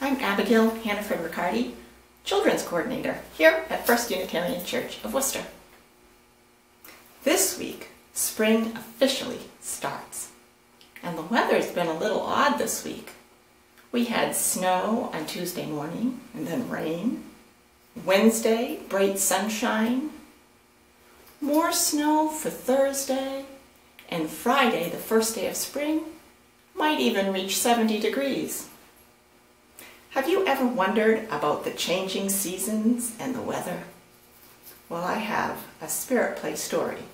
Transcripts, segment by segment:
I'm Abigail Hannaford-Ricardi, Children's Coordinator here at First Unitarian Church of Worcester. This week, spring officially starts, and the weather's been a little odd this week. We had snow on Tuesday morning, and then rain. Wednesday, bright sunshine. More snow for Thursday, and Friday, the first day of spring, might even reach 70 degrees. Have you ever wondered about the changing seasons and the weather? Well, I have a Spirit Play story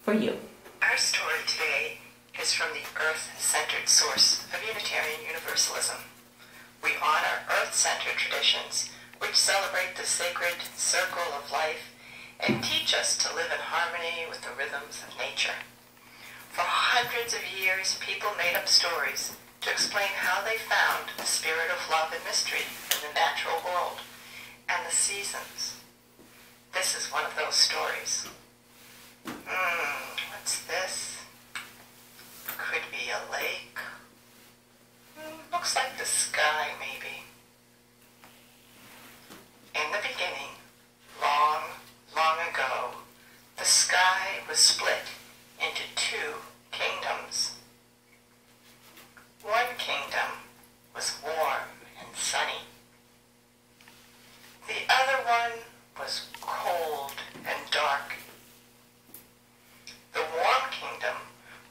for you. Our story today is from the earth-centered source of Unitarian Universalism. We honor earth-centered traditions which celebrate the sacred circle of life and teach us to live in harmony with the rhythms of nature. For hundreds of years, people made up stories to explain how they found the spirit of love and mystery in the natural world and the seasons. This is one of those stories. What's this? Could be a lake. Looks like the sky, maybe. In the beginning, long, long ago, the sky was split into two kingdoms. One kingdom was warm and sunny. The other one was cold and dark. The warm kingdom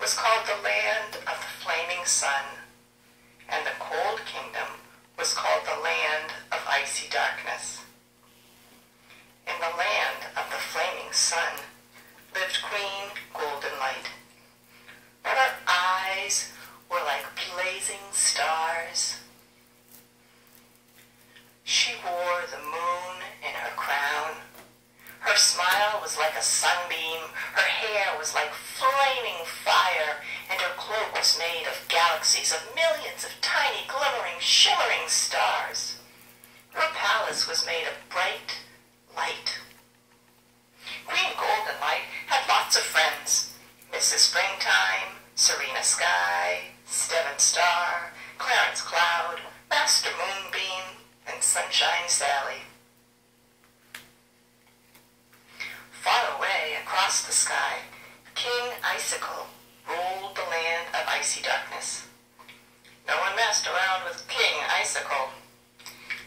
was called the land of the flaming sun, and the cold kingdom was called the land of icy darkness. In the land of the flaming sun lived Queen Golden Light, but her eyes were like blazing stars. She wore the moon in her crown. Her smile was like a sunbeam, her hair was like flaming fire, and her cloak was made of galaxies of millions of tiny, glimmering, shimmering stars. Her palace was made of bright light. Queen Golden Light had lots of friends: Mrs. Springtime, Serena Sky, Steven Star, Clarence Cloud, Master Moonbeam, and Sunshine Sally. Far away across the sky, King Icicle ruled the land of icy darkness. No one messed around with King Icicle.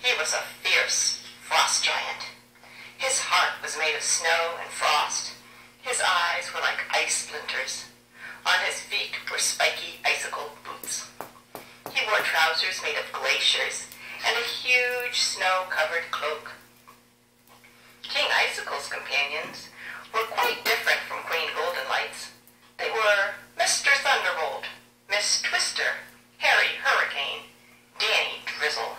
He was a fierce frost giant. His heart was made of snow and frost. His eyes were like ice splinters. On his feet were spiky icicle boots. He wore trousers made of glaciers and a huge snow-covered cloak. King Icicle's companions were quite different from Queen Golden Light's. They were Mr. Thunderbolt, Miss Twister, Harry Hurricane, Danny Drizzle,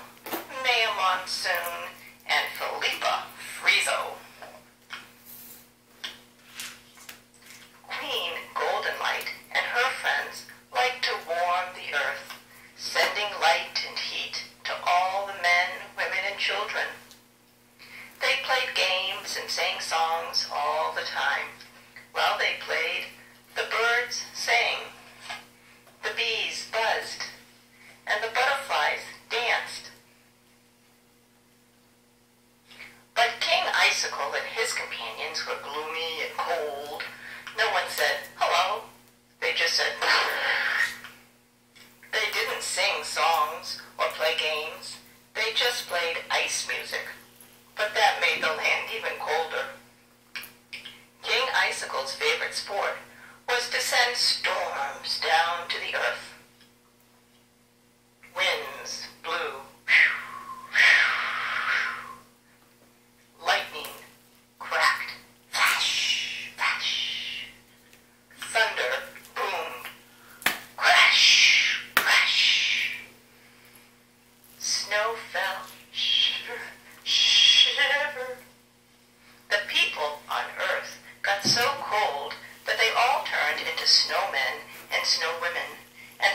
Maya Monsoon, and Philippa Friezo. Queen Golden Light and her friends liked to warm the earth, sending light and heat to all the men, women, and children. They played games and sang songs all the time. While they played, the birds sang, the bees buzzed, and the butterflies danced. But King Icicle and his companions were gloomy and cold. No one said, "Hello." They just said, They didn't sing songs or play games. They just played ice music. But that made the land even colder. King Icicle's favorite sport was to send storms down to the earth. Winds blew. Lightning cracked. Flash, flash. Thunder boomed. Crash, crash. Snow fell. Shiver, shiver. The people on Earth got so cold that they all turned into snowmen and snowwomen, and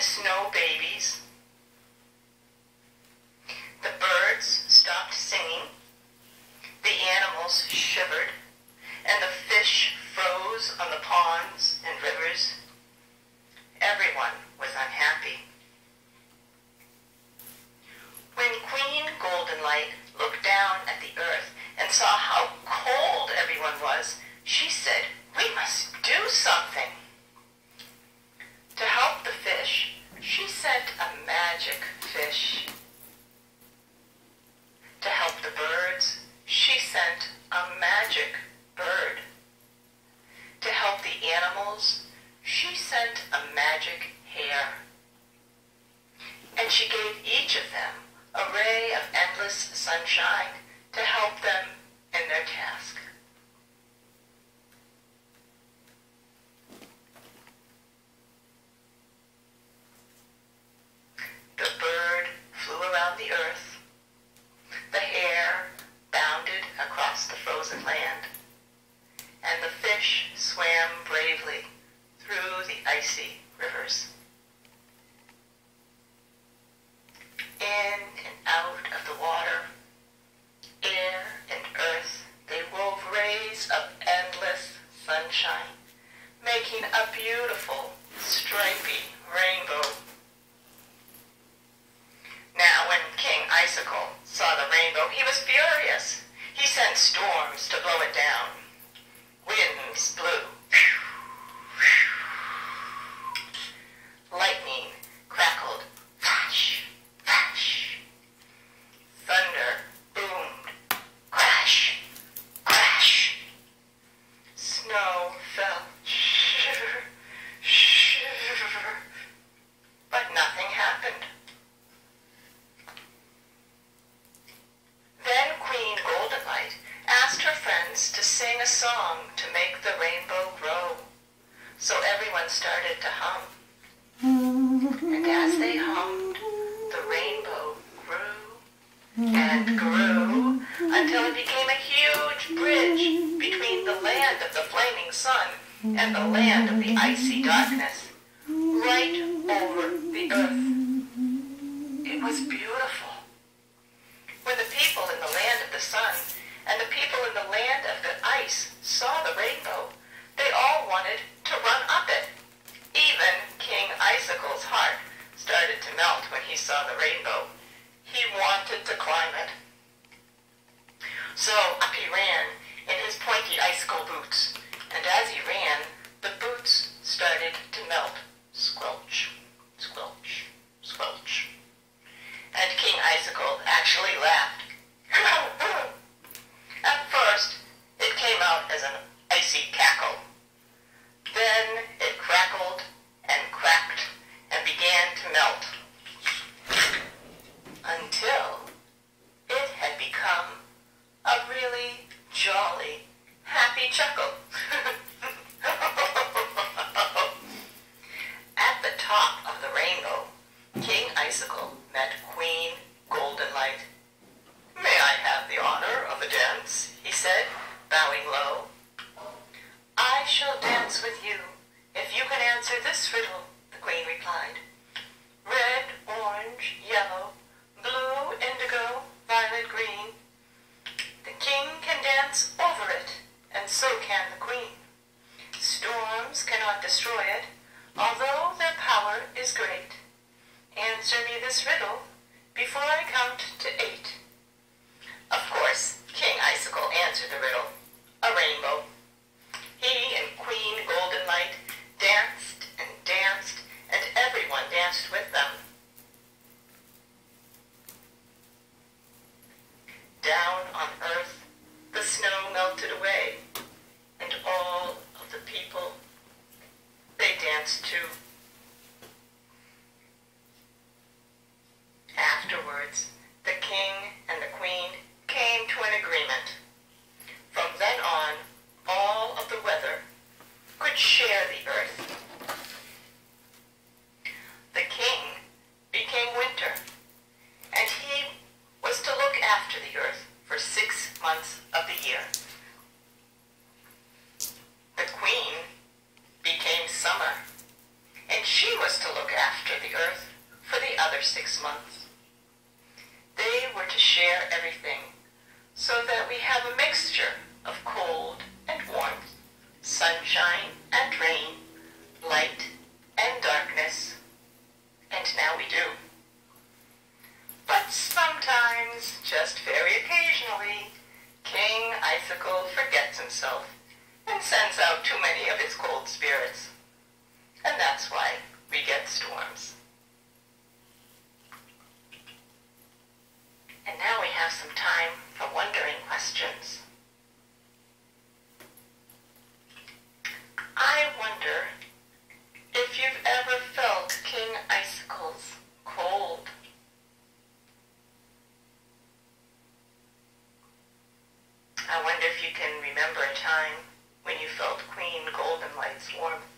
Light looked down at the earth and saw how cold everyone was, she said, "We must do something." To help the fish, she sent a magic fish. To help the birds, she sent a magic bird. To help the animals, she sent a magic hare. And she gave each of them a ray of endless sunshine to help them in their task. The bird flew around the earth. The hare bounded across the frozen land. And the fish swam bravely through the icy rivers. In and out of the water, air and earth, they wove rays of endless sunshine, making a beautiful, stripy rainbow. Now, when King Icicle saw the rainbow, he was furious. He sent storms to blow it down. Winds blew. Lightning crackled. Flash, flash. Thunder boomed. Crash, crash. Snow fell. Shiver, shiver. But nothing happened. Then Queen Goldenlight asked her friends to sing a song to make the rainbow grow. So everyone started to hum. And as they hummed, the rainbow grew and grew until it became a huge bridge between the land of the flaming sun and the land of the icy darkness, right over the earth. It was beautiful. When the people in the land of the sun and the people in the land of the ice saw the rainbow, they all wanted to run up it. Even King Icicle's heart started to melt when he saw the rainbow. He wanted to climb it. So up he ran in his pointy icicle boots, and as he ran, the boots started to melt. Squelch, squelch, squelch. And King Icicle actually laughed. At first, it came out as an icy cackle. Then it crackled and cracked and began to melt until it had become a really jolly, happy chuckle. At the top of the rainbow, King Icicle met Queen Goldenlight. "May I have the honor of a dance?" he said, bowing low. "I shall dance with you if you can answer this riddle," the Queen replied. "Red, orange, yellow, blue, indigo, violet, green. The king can dance over it, and so can the queen. Storms cannot destroy it, although their power is great. Answer me this riddle before I count to 8. Of course, King Icicle answered the riddle. A rainbow. He and Queen Goldenlight danced and danced, and everyone danced with them. Down on earth, the snow melted away, and all of the people, they danced too. Afterwards, the king and the queen came to an agreement. From then on, all of the weather could share the earth. The king became winter, and he was to look after the earth for 6 Sometimes, just very occasionally, King Icicle forgets himself and sends out too many of his cold spirits. And that's why we get storms. And now we have some time for wondering questions. I wonder if you've ever felt King Icicle's cold. I wonder if you can remember a time when you felt Queen Goldenlight's warmth.